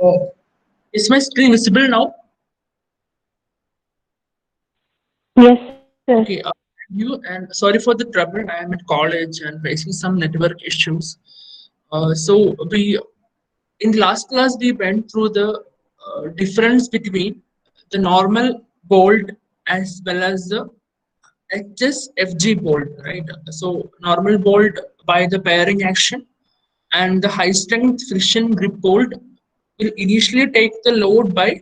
Oh, is my screen visible now? Yes, sir. Okay, thank you and sorry for the trouble. I am at college and facing some network issues. So we in the last class we went through the difference between the normal bolt as well as the HSFG bolt, right? So normal bolt by the bearing action and the high strength friction grip bolt will initially take the load by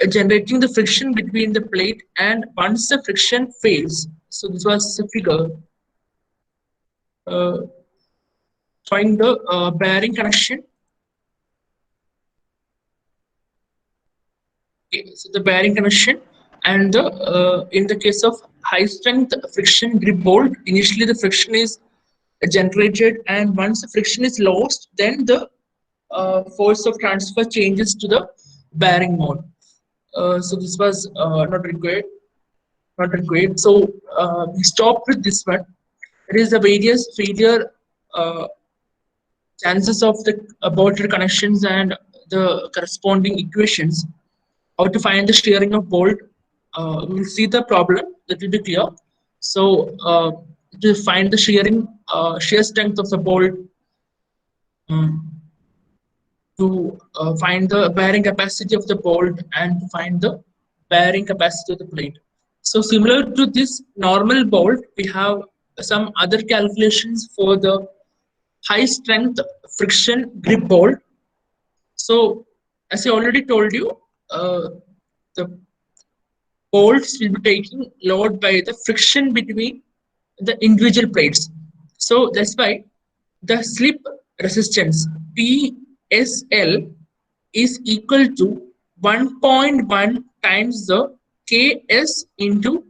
generating the friction between the plate, and once the friction fails, so this was the figure uh, showing the bearing connection. Okay, so the bearing connection and the in the case of high strength friction grip bolt, initially the friction is generated, and once the friction is lost, then the force of transfer changes to the bearing mode. So this was not required, not required. So we stopped with this one. It is the various failure uh, chances of the bolted connections and the corresponding equations. How to find the shearing of bolt? We'll see the problem. That will be clear. So to find the shear strength of the bolt, um, to find the bearing capacity of the bolt, and to find the bearing capacity of the plate. So similar to this normal bolt, we have some other calculations for the high strength friction grip bolt. So as I already told you, the bolts will be taking load by the friction between the individual plates. So that's why the slip resistance PSL is equal to 1.1 times the Ks into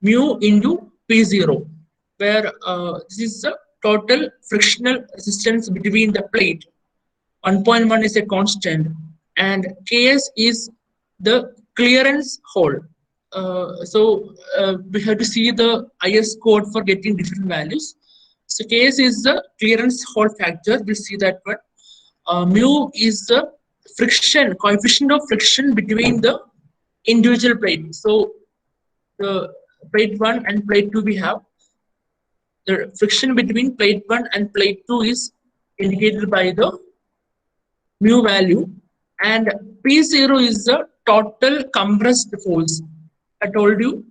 mu into P0, where this is the total frictional resistance between the plate. 1.1 is a constant, and Ks is the clearance hole. So we have to see the IS code for getting different values. So Ks is the clearance hole factor. We'll see that one. Mu is the friction coefficient of friction between the individual plate. So the plate 1 and plate 2 we have the friction between plate 1 and plate 2 is indicated by the mu value, and P0 is the total compressed force. I told you,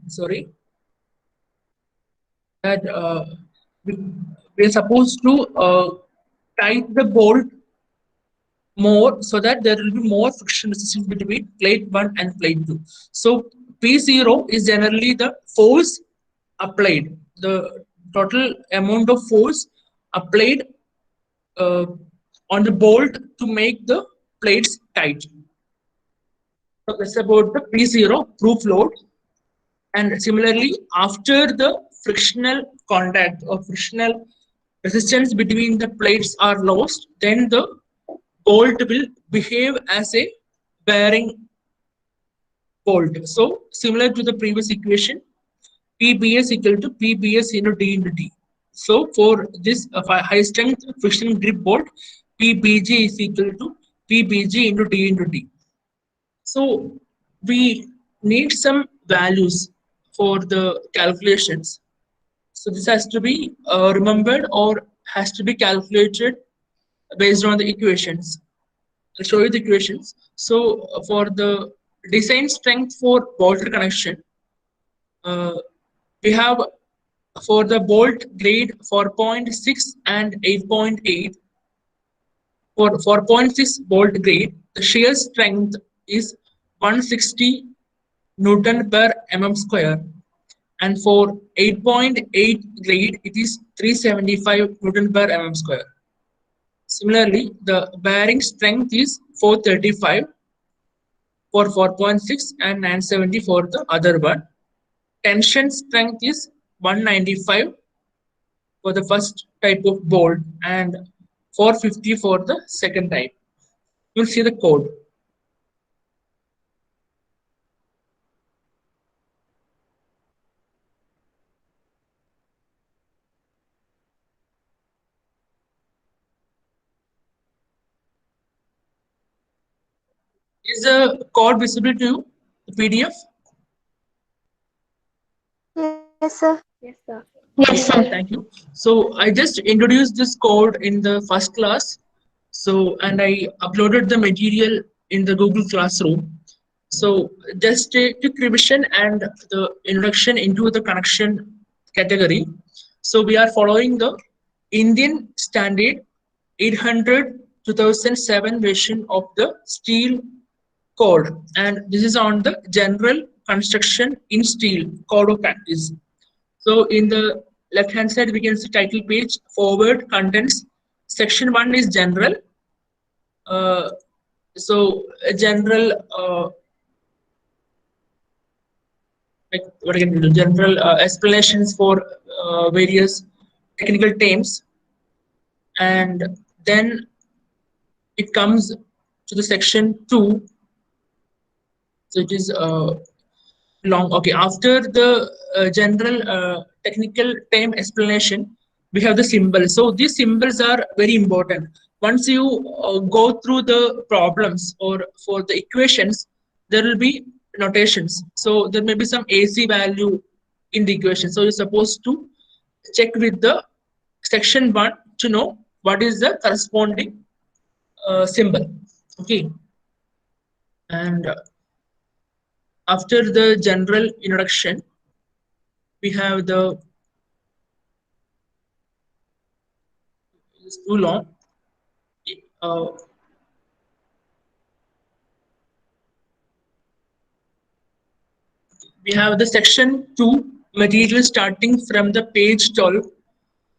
sorry, that we, we're supposed to tighten the bolt more so that there will be more friction resistance between plate 1 and plate 2. So P0 is generally the force applied, the total amount of force applied uh, on the bolt to make the plates tight. So that's about the P0 proof load. And similarly, after the frictional contact or frictional resistance between the plates are lost, then the bolt will behave as a bearing bolt. So similar to the previous equation, PBS equal to PBS into D into T. So for this high strength friction grip bolt, PBG is equal to PBG into D into D. So we need some values for the calculations. So this has to be remembered or has to be calculated based on the equations. I'll show you the equations. So for the design strength for bolted connection, uh, we have for the bolt grade 4.6 and 8.8. For 4.6 bolt grade, the shear strength is 160 Newton per mm square, and for 8.8 grade, it is 375 Newton per mm square. Similarly, the bearing strength is 435 for 4.6 and 970 for the other one. Tension strength is 195 for the first type of bolt and 450 for the second type. You'll see the code. Is the code visible to you? The PDF? Yes, sir. Yes, sir. Thank you. So I just introduced this code in the first class. So, and I uploaded the material in the Google Classroom. So just a quick revision and the introduction into the connection category. So we are following the Indian Standard 800 2007 version of the steel code, and this is on the general construction in steel code of practice. So in the left hand side, we can see title page, forward, contents. Section 1 is general. Uh, so a general, like what I can do, general explanations for various technical terms, and then it comes to the section 2. So it is long. Okay, after the general technical term explanation, we have the symbols. So these symbols are very important. Once you go through the problems or for the equations, there will be notations. So there may be some AC value in the equation. So you're supposed to check with the section 1 to know what is the corresponding symbol. Okay, and after the general introduction, we have the, it's too long. Uh, we have the section 2 material starting from the page 12,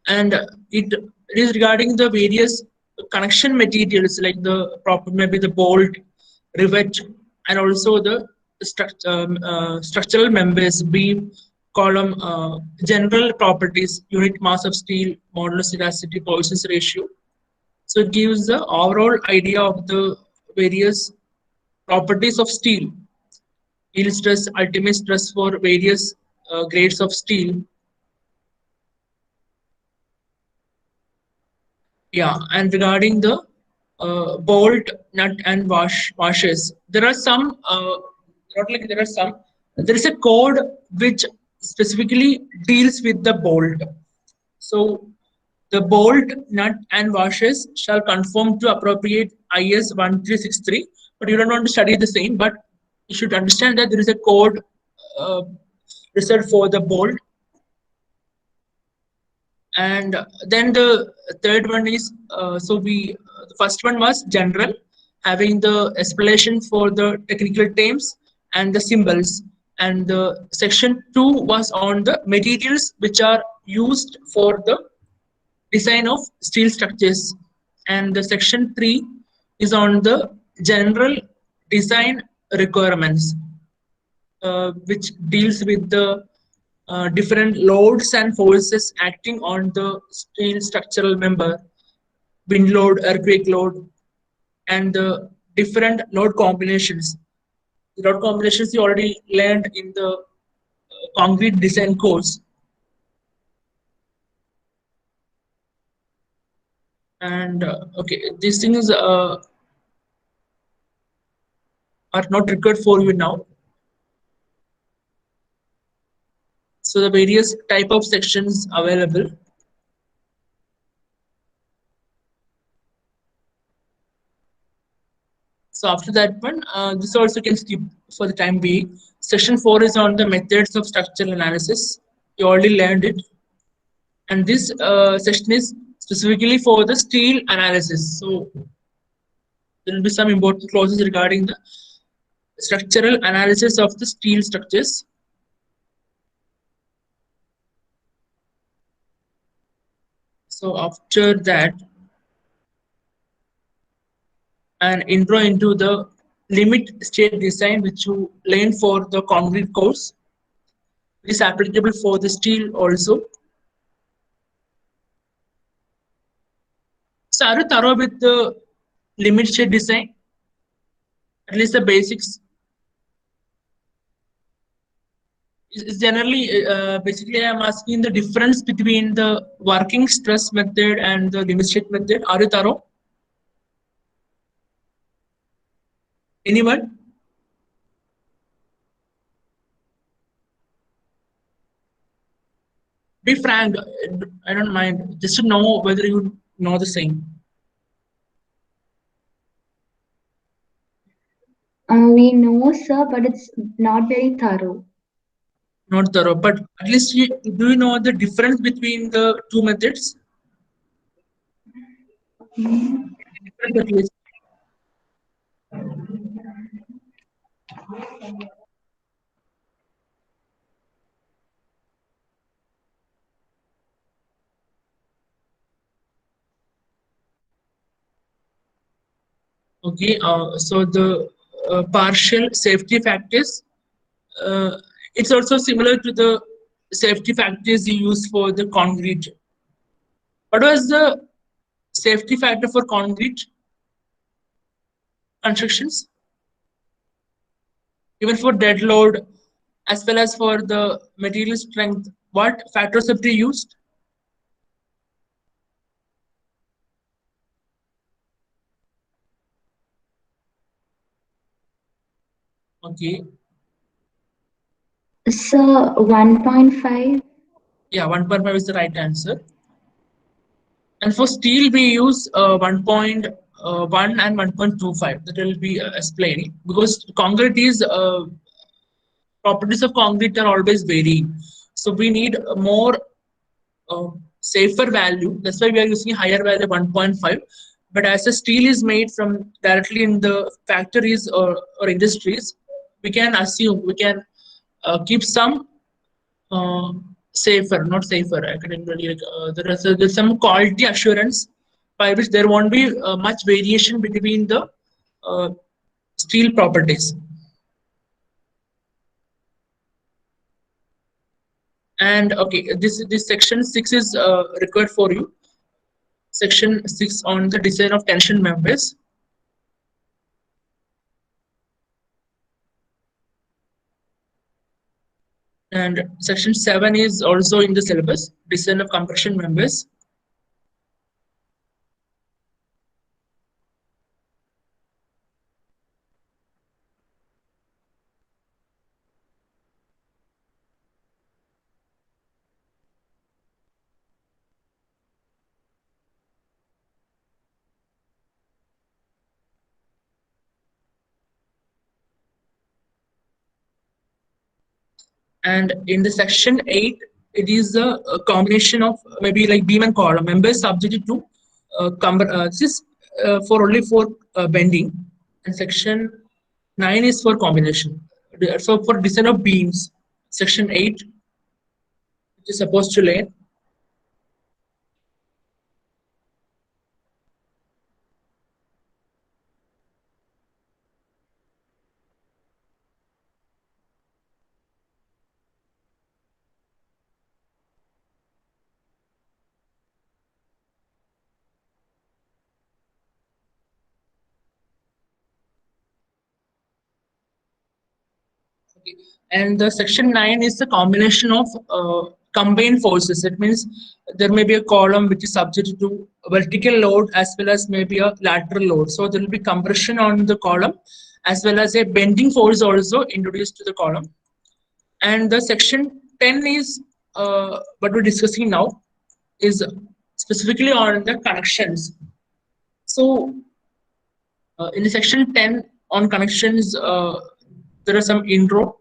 and it is regarding the various connection materials like the proper maybe the bolt, rivet, and also the structural members, beam, column, general properties, unit mass of steel, modulus elasticity, Poisson's ratio. So it gives the overall idea of the various properties of steel, yield stress, ultimate stress for various grades of steel. Yeah, and regarding the bolt, nut, and washers, there are some. Not like there are some. There is a code which specifically deals with the bolt. So the bolt, nut, and washers shall conform to appropriate IS 1363. But you don't want to study the same, but you should understand that there is a code uh, reserved for the bolt. And then the third one is, so we, the first one was general, having the explanation for the technical terms and the symbols. And the section 2 was on the materials which are used for the design of steel structures, and the section 3 is on the general design requirements, which deals with the different loads and forces acting on the steel structural member, wind load, earthquake load, and the different load combinations. The load combinations you already learned in the concrete design course. And okay, these things are not required for you now. So the various type of sections available. So after that one, this also can skip for the time being. Section 4 is on the methods of structural analysis. You already learned it. And this session is specifically for the steel analysis. So there will be some important clauses regarding the structural analysis of the steel structures. So after that, an intro into the limit state design which you learn for the concrete course. It is applicable for the steel also. So are you thorough with the limit state design? At least the basics. Is generally, basically, I'm asking the difference between the working stress method and the limit state method. Are you thorough? Anyone? Be frank. I don't mind. Just to know whether you know the same. We know, sir, but it's not very thorough. Not thorough, but at least do you know the difference between the two methods? Difference at least. Okay, so the partial safety factors, uh, it's also similar to the safety factors you use for the concrete. What was the safety factor for concrete constructions? Even for dead load, as well as for the material strength, what factors have they used? Okay, Sir, 1.5. yeah, 1.5 is the right answer. And for steel, we use 1.1 and 1.25. That will be explained because concrete is properties of concrete are always varying. So we need a more uh, safer value. That's why we are using higher value 1.5. But as the steel is made from directly in the factories or industries, we can assume we can keep some uh, safer, not safer. I can really there's some quality assurance by which there won't be much variation between the uh, steel properties. And okay, this section 6 is required for you. Section 6 on the design of tension members. And section 7 is also in the syllabus, design of compression members. And in the section 8, it is a combination of maybe like beam and column members subjected to this is for only for bending. And section 9 is for combination. So for design of beams, section 8, which is supposed to lay. Okay. And the section 9 is the combination of combined forces. It means there may be a column which is subject to vertical load as well as maybe a lateral load. So there will be compression on the column as well as a bending force also introduced to the column. And the section 10 is what we're discussing now is specifically on the connections. So in the section 10 on connections, there are some intro.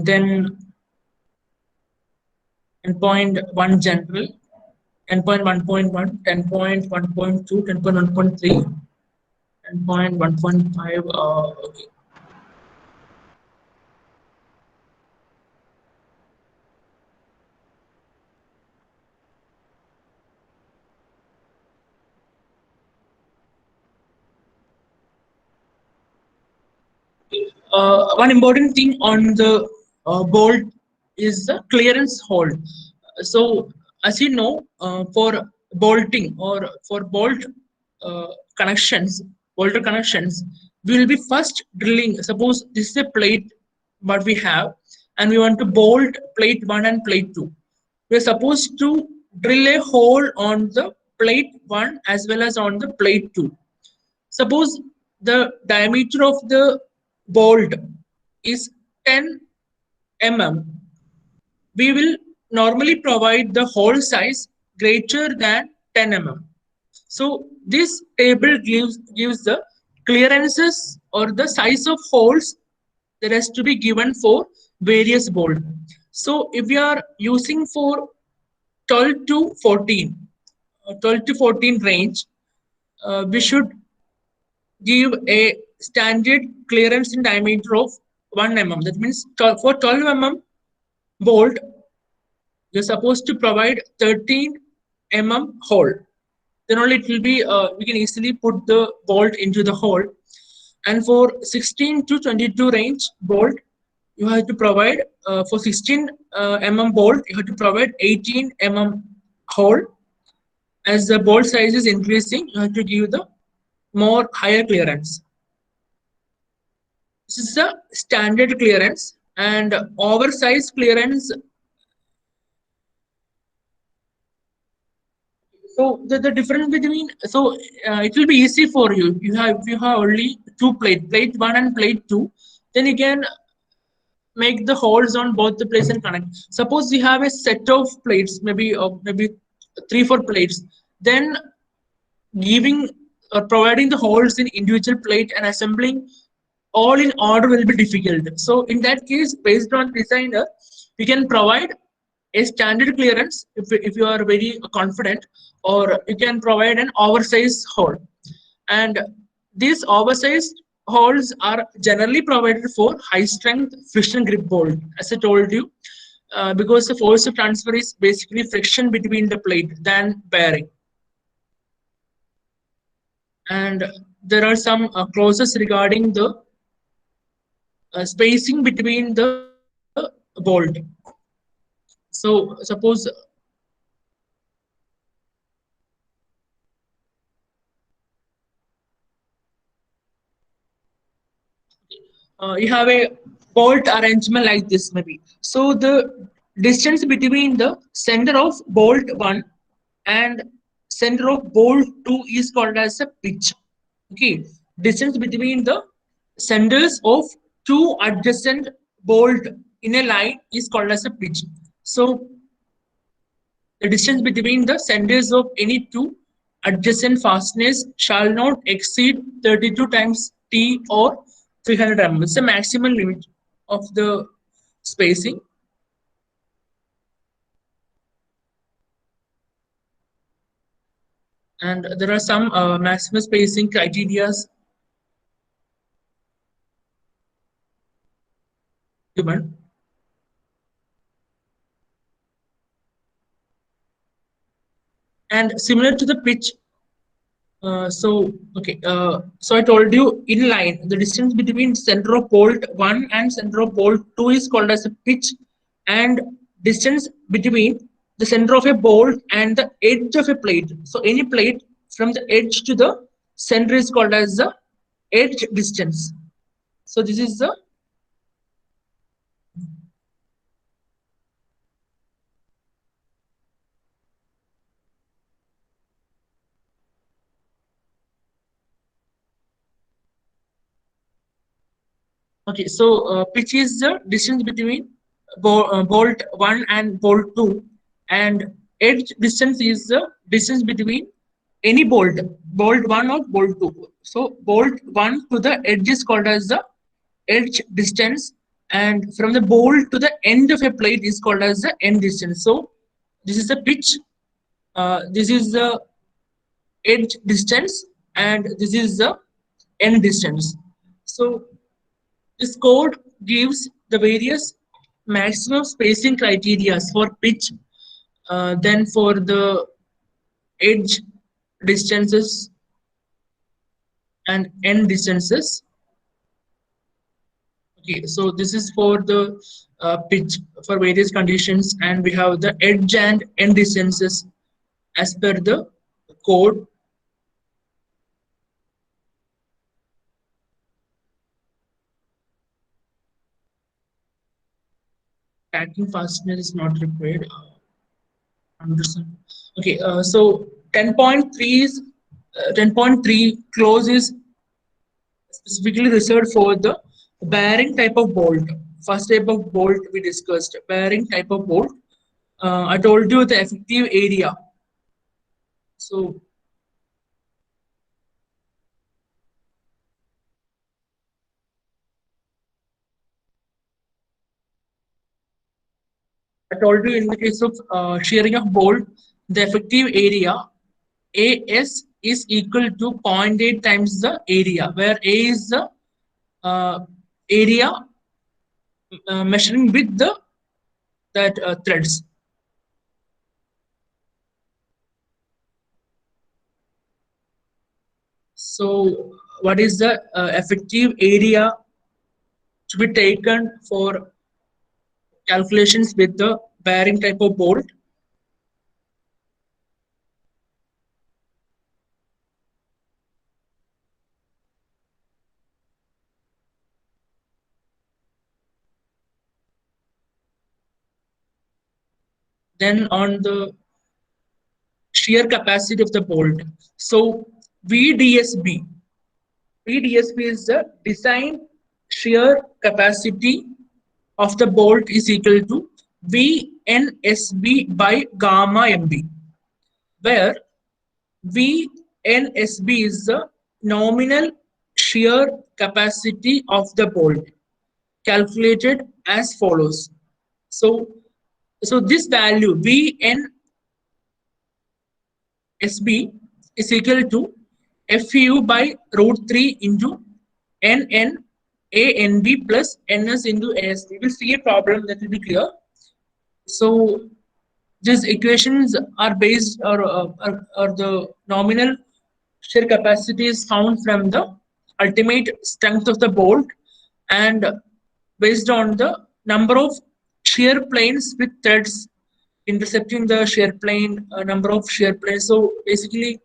Then endpoint 1 general, endpoint 1.1, 10.1.2, 10.1.3, endpoint 1.5. Okay. One important thing on the bolt is the clearance hold. So, as you know, for bolting or for bolt uh, connections, bolter connections, we will be first drilling. Suppose this is a plate what we have, and we want to bolt plate 1 and plate 2. We are supposed to drill a hole on the plate 1 as well as on the plate 2. Suppose the diameter of the bolt is 10 mm, we will normally provide the hole size greater than 10 mm. So this table gives the clearances or the size of holes that has to be given for various bolt. So if we are using for 12 to 14, 12 to 14 range, we should give a standard clearance in diameter of 1 mm. That means for 12 mm bolt, you're supposed to provide 13 mm hole. Then only it will be, we can easily put the bolt into the hole. And for 16 to 22 range bolt, you have to provide, for 16 mm bolt, you have to provide 18 mm hole. As the bolt size is increasing, you have to give the more higher clearance. This is the standard clearance, and oversized clearance. So the difference between, so it will be easy for you. You have only two plate one and plate two, then you can make the holes on both the plates and connect. Suppose you have a set of plates, maybe 3 4 plates, then giving or providing the holes in individual plate and assembling all in order will be difficult. So in that case, based on designer, we can provide a standard clearance if you are very confident, or you can provide an oversized hole. And these oversized holes are generally provided for high strength friction grip bolt, as I told you, because the force of transfer is basically friction between the plate than bearing. And there are some clauses regarding the spacing between the bolt. So suppose you have a bolt arrangement like this maybe. So the distance between the center of bolt 1 and center of bolt 2 is called as a pitch. Okay, distance between the centers of two adjacent bolt in a line is called as a pitch. So the distance between the centers of any two adjacent fasteners shall not exceed 32 times T or 300 mm. It's the maximum limit of the spacing. And there are some maximum spacing criteria given. And similar to the pitch, so I told you in line, the distance between center of bolt 1 and center of bolt 2 is called as a pitch, and distance between the center of a bolt and the edge of a plate. So any plate from the edge to the center is called as the edge distance. So this is the okay. So pitch is the distance between bolt 1 and bolt 2, and edge distance is the distance between any bolt 1 or bolt 2. So bolt 1 to the edge is called as the edge distance, and from the bolt to the end of a plate is called as the end distance. So this is the pitch, this is the edge distance, and this is the end distance. So this code gives the various maximum spacing criteria for pitch, then for the edge distances and end distances. Okay, so this is for the pitch for various conditions, and we have the edge and end distances as per the code. Tacking fastener is not required. Understand. Okay, so 10.3 is 10.3 close is specifically reserved for the bearing type of bolt. First type of bolt we discussed, bearing type of bolt. I told you the effective area. So I told you in the case of shearing of bolt, the effective area AS is equal to zero point 0.8 times the area, where A is the area measuring with the that threads. So, what is the effective area to be taken for calculations with the bearing type of bolt? Then on the shear capacity of the bolt. So VDSB, VDSB is the design shear capacity of the bolt is equal to VNSB by gamma MB, where VNSB is the nominal shear capacity of the bolt, calculated as follows. So, this value VNSB is equal to FU by root 3 into NN ANB plus NS into AS. We will see a problem that will be clear. So these equations are based or the nominal shear capacity is found from the ultimate strength of the bolt and based on the number of shear planes with threads intercepting the shear plane, number of shear planes. So basically,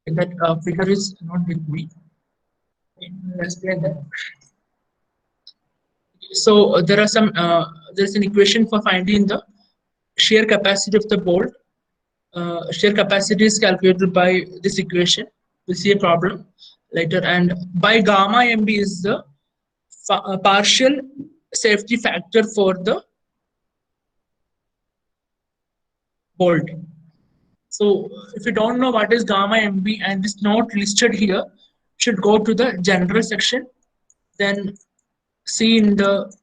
that figure is not with me. Let's explain that. So there are some there's an equation for finding the shear capacity of the bolt. Shear capacity is calculated by this equation. We'll see a problem later. And by gamma MB is the partial safety factor for the bolt. So if you don't know what is gamma MB and it's not listed here, should go to the general section, then see in the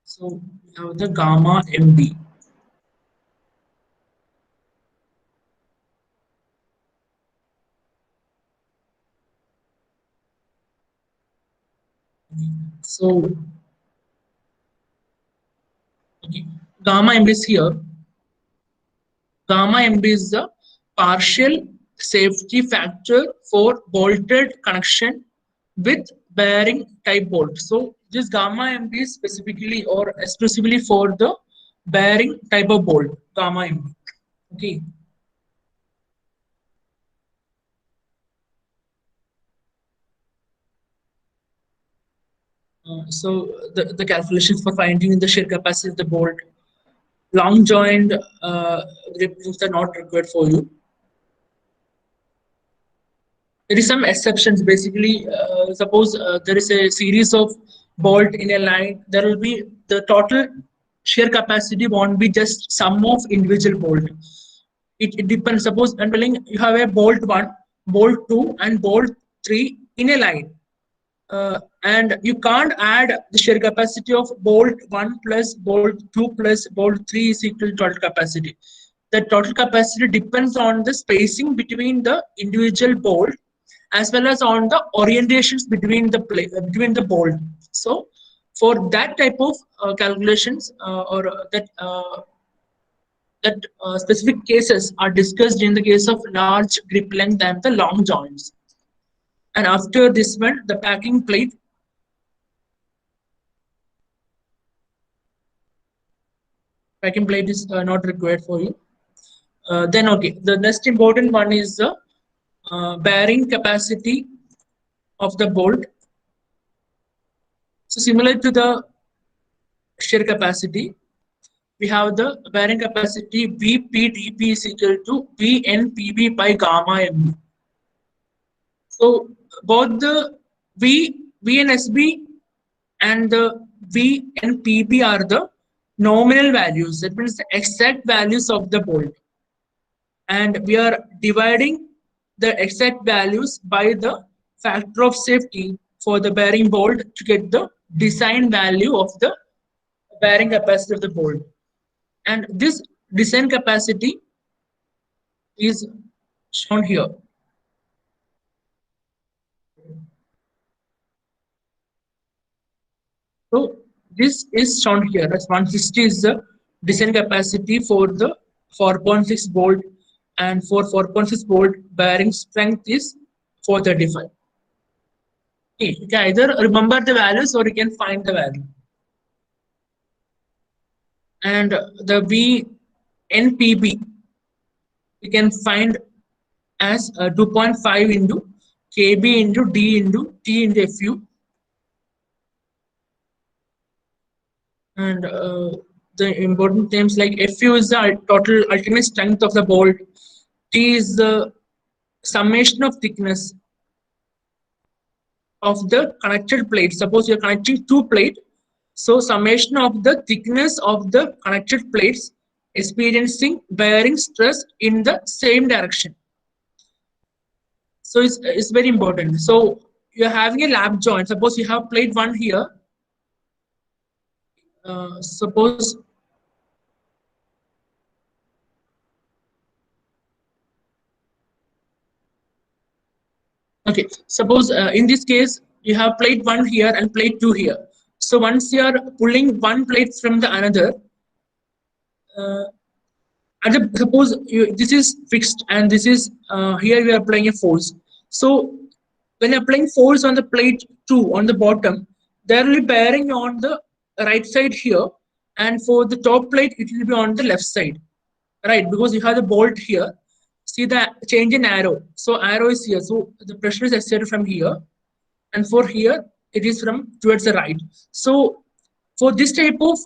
so we have the gamma MB. So okay, gamma MB is here. Gamma MB is the partial safety factor for bolted connection with bearing type bolt. So this gamma MB is specifically or exclusively for the bearing type of bolt, gamma MB. Okay. So the calculations for finding the shear capacity of the bolt, long joined gripplings are not required for you. There is some exceptions. Basically, suppose there is a series of bolt in a line, there will be the total shear capacity won't be just sum of individual bolt. It depends. Suppose I'm telling you have a bolt 1, bolt 2 and bolt 3 in a line. And you can't add the shear capacity of bolt 1 plus bolt 2 plus bolt 3 is equal to total capacity. The total capacity depends on the spacing between the individual bolt as well as on the orientations between the bolt. So for that type of calculations or that specific cases are discussed in the case of large grip length and the long joints. And after this one, the packing plate Packing plate is not required for you. Then okay, the next important one is the bearing capacity of the bolt. So similar to the shear capacity, we have the bearing capacity VPdP is equal to VNPB by gamma MB. So both the VNSB and the VNPB are the nominal values. That means the exact values of the bolt. And we are dividing the exact values by the factor of safety for the bearing bolt to get the design value of the bearing capacity of the bolt. And this design capacity is shown here. So this is shown here as 160 is the design capacity for the 4.6 bolt, and for 4.6 bolt bearing strength is 435. Okay, you can either remember the values or you can find the value. And the VNPB we can find as 2.5 into KB into D into T into FU. And the important terms like FU is the total ultimate strength of the bolt. T is the summation of thickness of the connected plate. Suppose you're connecting two plates, so summation of the thickness of the connected plates experiencing bearing stress in the same direction. So it's very important. So you're having a lap joint. Suppose you have plate one here. Suppose okay. Suppose in this case you have plate one here and plate two here. So once you are pulling one plate from the another, and suppose this is fixed and this is here we are applying a force. So when applying force on the plate 2 on the bottom, there will be bearing on the right side here, and for the top plate it will be on the left side, right? Because you have the bolt here. See the change in arrow. So arrow is here. So the pressure is exerted from here, and for here it is from towards the right. So for this type of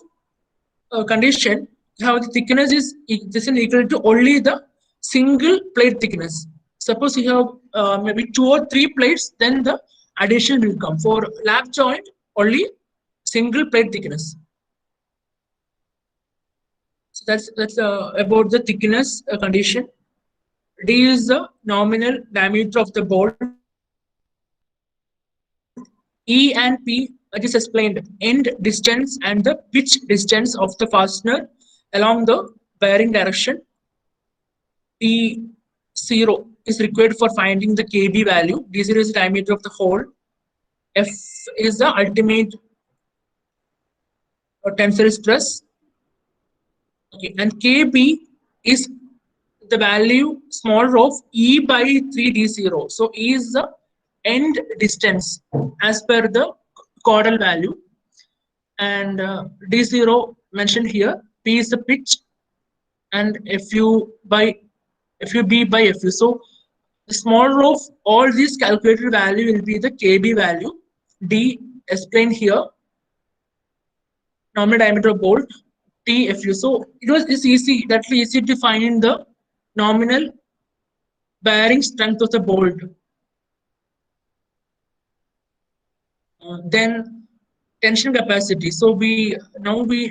condition, how the thickness is equal to only the single plate thickness. Suppose you have maybe 2 or 3 plates, then the addition will come. For lap joint, only single plate thickness. So that's about the thickness condition. D is the nominal diameter of the bolt. E and P, it is explained, end distance and the pitch distance of the fastener along the bearing direction. D0 is required for finding the KB value. D0 is the diameter of the hole. F is the ultimate tensile stress. Okay, and KB is the value smaller of E by 3D0. So E is the end distance as per the caudal value, and D0 mentioned here. P is the pitch, and FU by FUB by FU. So the smaller of all these calculated value will be the KB value. D explained here, nominal diameter of bolt. T FU. So it's easy. That's easy to find the nominal bearing strength of the bolt. Then tension capacity. So we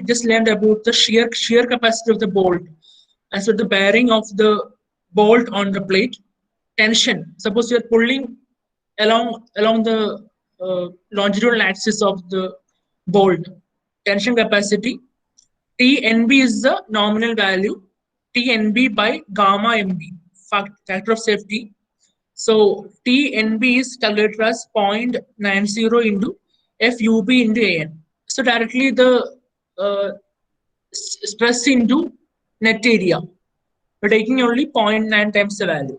just learned about the shear capacity of the bolt, and so the bearing of the bolt on the plate. Tension. Suppose you are pulling along the longitudinal axis of the bolt. Tension capacity. TNB is the nominal value. TNB by gamma MB, factor of safety. So TNB is calculated as 0.90 into FUB into AN. So directly the stress into net area. We're taking only 0.9 times the value.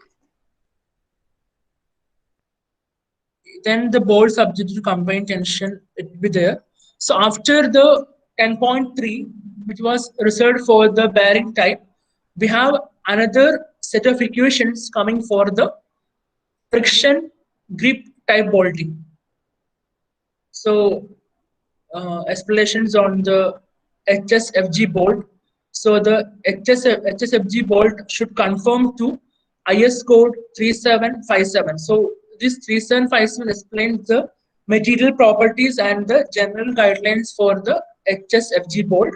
Then the bolt subject to combined tension, it will be there. So after the 10.3, which was reserved for the bearing type, we have another set of equations coming for the friction grip type bolting. So explanations on the HSFG bolt. So the HSFG bolt should conform to IS code 3757. So this 3757 explains the material properties and the general guidelines for the HSFG bolt.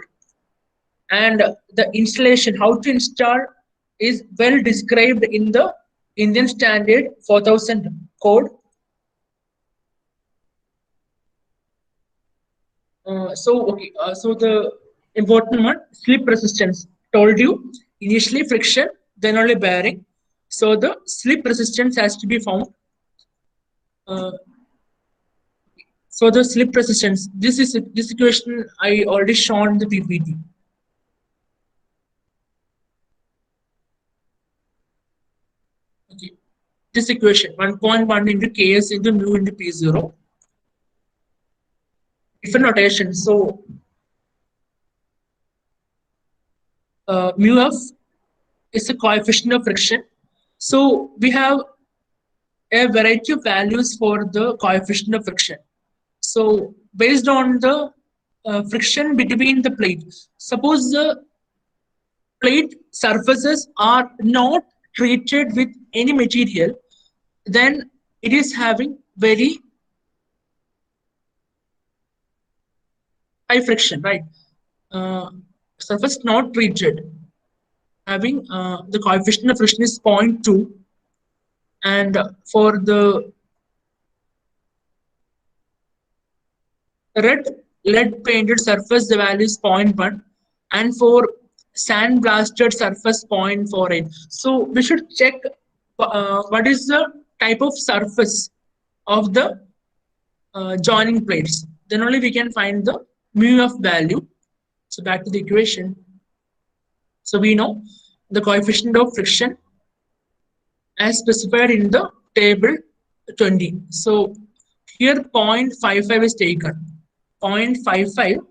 And the installation, how to install, is well described in the Indian Standard 4000 code. So the important one, slip resistance. Told you initially friction, then only bearing. So the slip resistance has to be found. Uh, so the slip resistance. This equation I already shown the PPT. Okay. This equation 1.1 into Ks into mu into P0. Different notation. So mu f is a coefficient of friction. So we have a variety of values for the coefficient of friction. So based on the friction between the plates, suppose the plate surfaces are not treated with any material, then it is having very high friction, right? Surface not treated, having the coefficient of friction is 0.2, and for the red lead painted surface the value is 0.1, and for sand blasted surface 0.48. So we should check what is the type of surface of the joining plates, then only we can find the mu of value. So back to the equation. So we know the coefficient of friction as specified in the table 20. So here 0.55 is taken. 0.55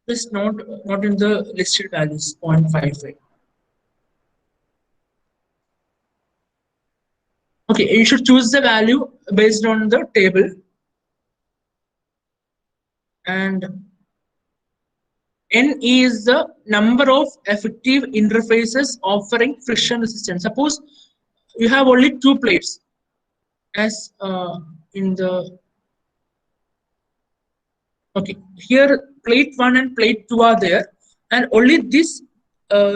is not in the listed values. 0.55. Okay, you should choose the value based on the table, and N is the number of effective interfaces offering friction resistance. Suppose you have only two plates, as in the okay, here plate 1 and plate 2 are there, and only this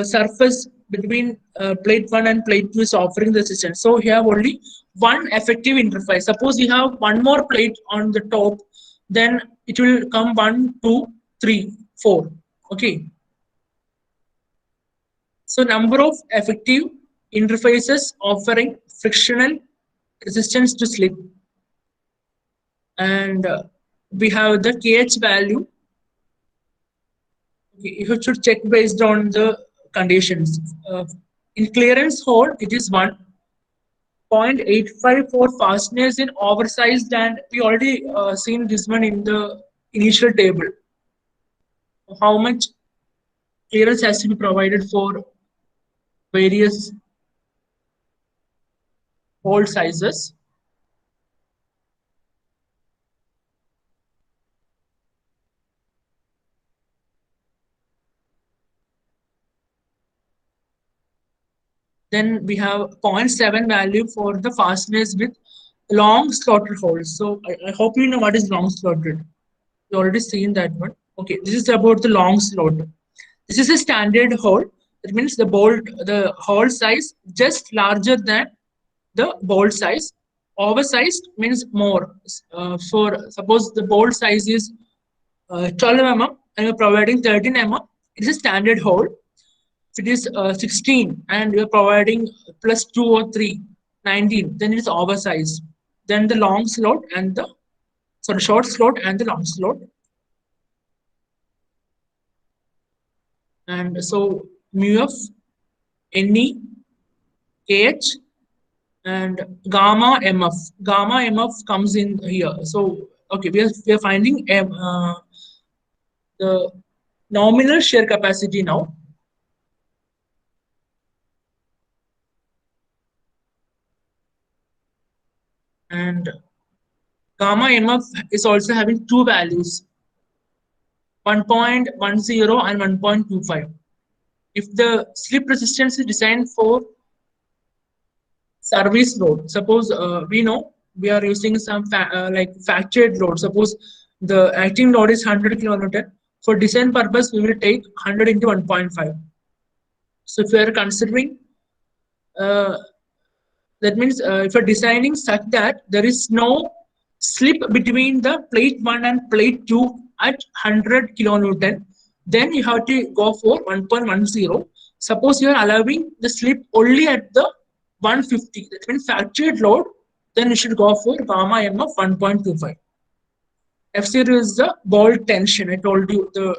surface between plate 1 and plate 2 is offering the resistance. So you have only one effective interface. Suppose you have one more plate on the top, then it will come 1, 2, 3, 4. Okay. So number of effective interfaces offering frictional resistance to slip, and we have the KH value. You should check based on the conditions. In clearance hole, it is 1.85 for fasteners in oversized, and we already seen this one in the initial table. How much clearance has to be provided for various hole sizes. Then we have 0.7 value for the fasteners with long slotted holes. So I hope you know what is long slotted. You already seen that one. Okay, this is about the long slot. This is a standard hole. That means the hole size just larger than the bolt size. Oversized means more. For suppose the bolt size is 12 mm and you're providing 13 mm, it is a standard hole. If it is 16 and you're providing plus 2 or 3, 19, then it's oversized. Then the long slot and the short slot and the long slot. And so mu of NE, KH, and gamma MF. Gamma MF comes in here. So okay, we are finding the nominal shear capacity now. And gamma MF is also having two values, 1.10 and 1.25. If the slip resistance is designed for service load, suppose we know we are using some like factored load. Suppose the acting load is 100 kilonewton. For design purpose, we will take 100 into 1.5. So if we are considering, uh, that means if you're designing such that there is no slip between the plate 1 and plate 2 at 100 kilonewton, then you have to go for 1.10. Suppose you are allowing the slip only at the 150, that means factored load, then you should go for gamma M of 1.25. F0 is the bolt tension. I told you the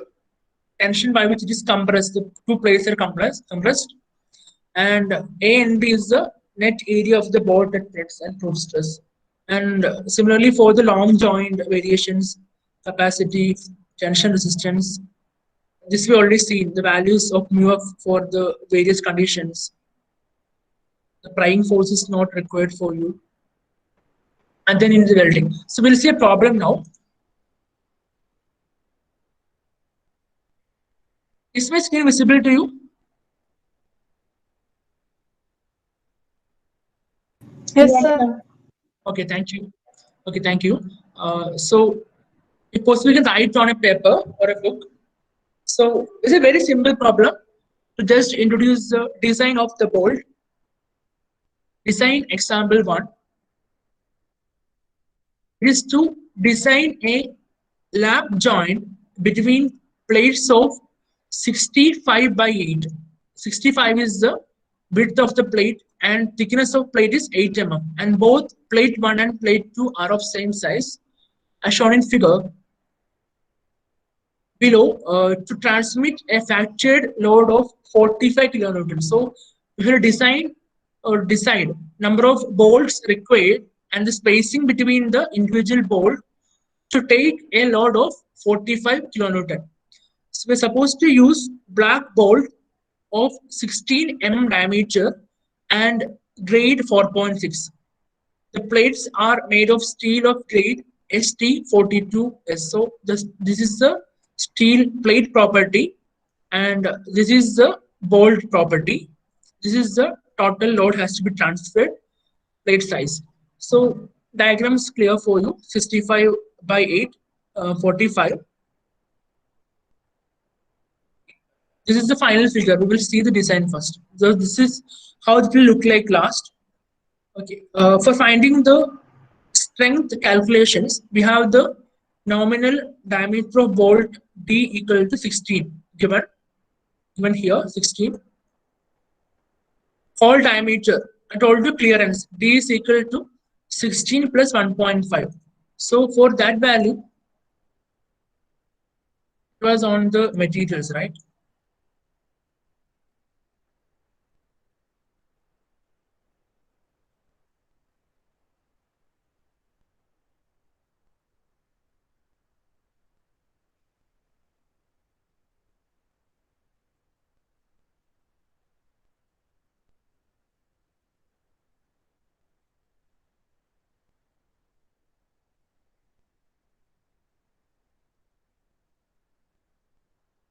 tension by which it is compressed, the two plates are compressed. And A and B is the net area of the bolted threads and proof stress. And similarly for the long joint variations, capacity, tension resistance, this we already seen the values of mu f for the various conditions. The prying force is not required for you. And then in the welding. So we'll see a problem now. Is my screen visible to you? Yes, Yes, sir. sir. Okay, thank you. Okay, thank you. So if possible, you can write on a paper or a book. So it's a very simple problem to just introduce the design of the bolt. Design example 1 is to design a lap joint between plates of 65 by 8. 65 is the width of the plate and thickness of plate is 8 mm, and both plate 1 and plate 2 are of same size as shown in figure below, to transmit a factored load of 45 kilonewtons. So we will design or decide number of bolts required and the spacing between the individual bolt to take a load of 45 kilonewton. So we're supposed to use black bolt of 16 mm diameter and grade 4.6. The plates are made of steel of grade ST42S. So this is the steel plate property and this is the bolt property. This is the total load has to be transferred plate size. So diagram is clear for you. 65 by 8, 45. This is the final figure. We will see the design first. So this is how it will look like last. Okay. For finding the strength calculations, we have the nominal diameter of bolt D equal to 16 given here 16. Hole diameter, I told you clearance D is equal to 16 plus 1.5. So for that value, it was on the materials, right?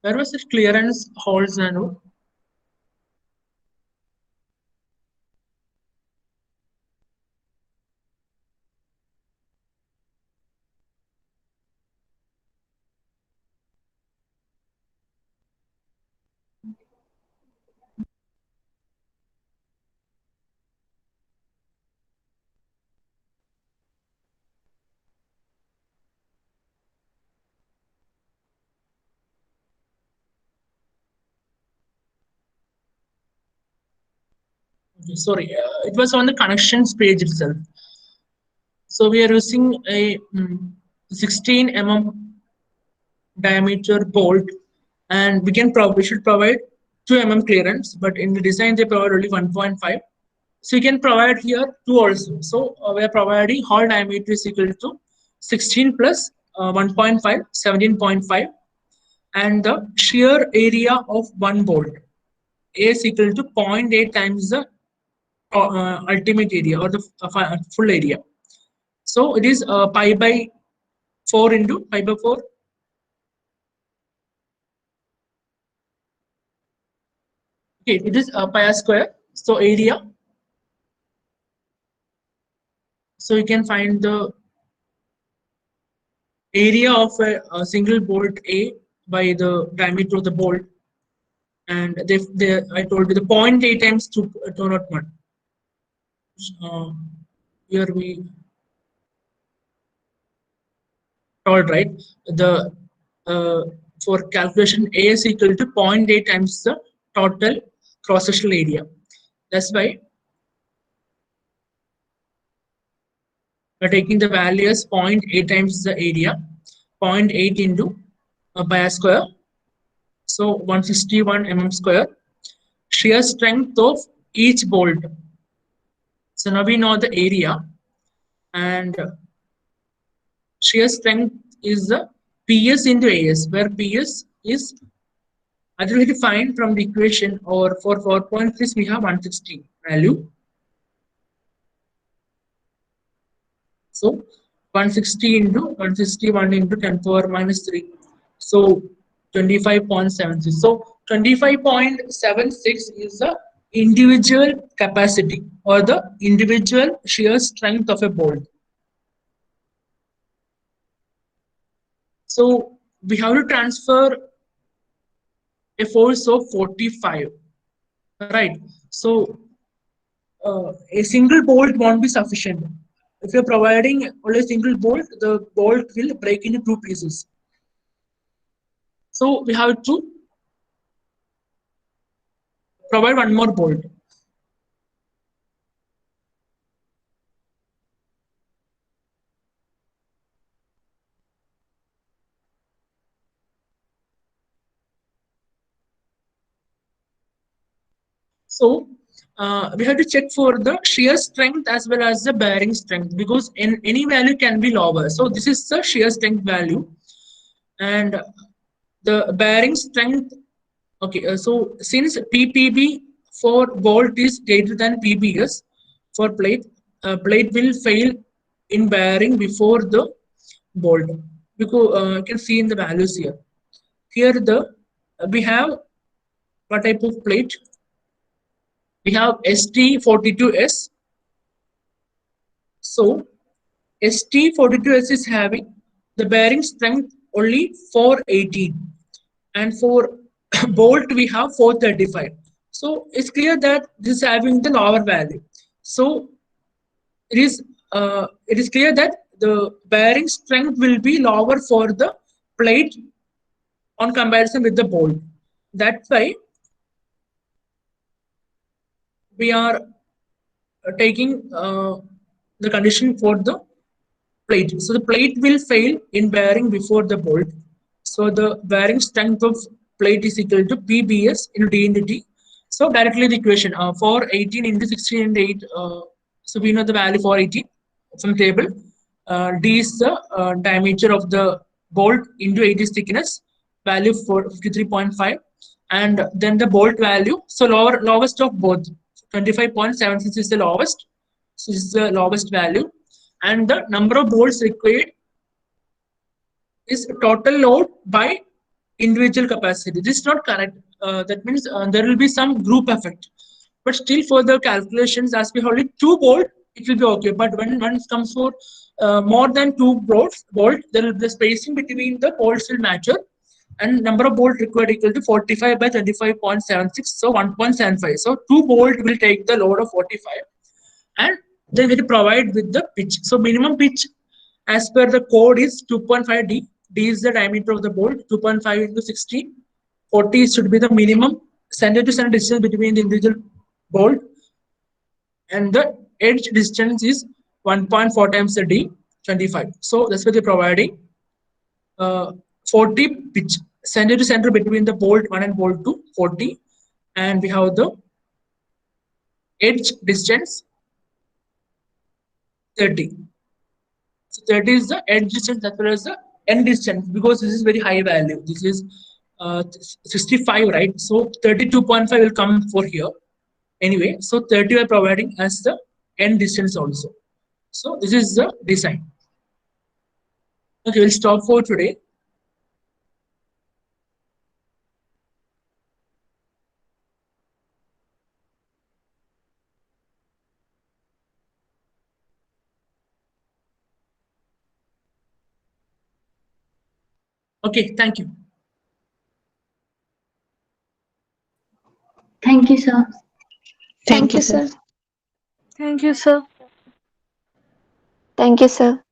Where was the clearance holes and all? Okay, sorry, it was on the connections page itself. So we are using a 16 mm diameter bolt, and we should provide 2 mm clearance, but in the design they provide only 1.5. So you can provide here 2 also. So we are providing hole diameter is equal to 16 plus 1.5, 17.5, and the shear area of one bolt A is equal to 0.8 times the ultimate area or the full area. So it is pi by 4 into pi by 4. Okay, it is pi square. So area. So you can find the area of a single bolt A by the diameter of the bolt, and I told you the 0.8 times 201. Uh, Here we told, right, the for calculation A is equal to 0.8 times the total cross-sectional area. That's why we're taking the value as 0.8 times the area, 0.8 into pi square, so 161 mm square. Shear strength of each bolt. So now we know the area, and shear strength is the PS into AS, where PS is otherwise defined from the equation, or for 4.6 we have 160 value. So 160 into 161 into 10 power minus 3. So 25.76. So 25.76 is the individual capacity or the individual shear strength of a bolt. So we have to transfer a force of 45, right? So a single bolt won't be sufficient. If you're providing only a single bolt, the bolt will break into 2 pieces. So we have to provide one more bolt. So we have to check for the shear strength as well as the bearing strength, because in any value can be lower. So this is the shear strength value, and the bearing strength. Okay, so since PPB for bolt is greater than PBS for plate, plate will fail in bearing before the bolt, because you can see in the values here. Here the we have what type of plate? We have ST42S. So ST42S is having the bearing strength only 418, and for bolt we have 435. So it's clear that this is having the lower value. So it is clear that the bearing strength will be lower for the plate on comparison with the bolt. That's why we are taking the condition for the plate. So the plate will fail in bearing before the bolt. So the bearing strength of plate is equal to PBS into D into T. So directly the equation 418 into 16 into 8. So we know the value 418 from table. D is the diameter of the bolt into 8 is thickness, value for 53.5, and then the bolt value. So lowest of both, 25.76 is the lowest. So this is the lowest value, and the number of bolts required is total load by individual capacity. This is not correct. That means there will be some group effect, but still for the calculations, as we only 2 bolt, it will be okay. But when it comes for more than 2 bolt, there will be the spacing between the bolts will matter, and number of bolt required equal to 45 by 25.76, so 1.75. So 2 bolt will take the load of 45, and then we provide with the pitch. So minimum pitch as per the code is 2.5 D. D is the diameter of the bolt, 2.5 into 16. 40 should be the minimum center to center distance between the individual bolt, and the edge distance is 1.4 times the D, 25. So that's what they're providing. 40 pitch center to center between the bolt 1 and bolt 2, 40, and we have the edge distance 30. So 30 is the edge distance as well as the end distance, because this is very high value. This is 65, right? So 32.5 will come for here. Anyway, so 30 we are providing as the end distance also. So this is the design. Okay, we'll stop for today. Okay, thank you. Thank you, sir. Thank you, sir. Thank you, sir. Thank you, sir.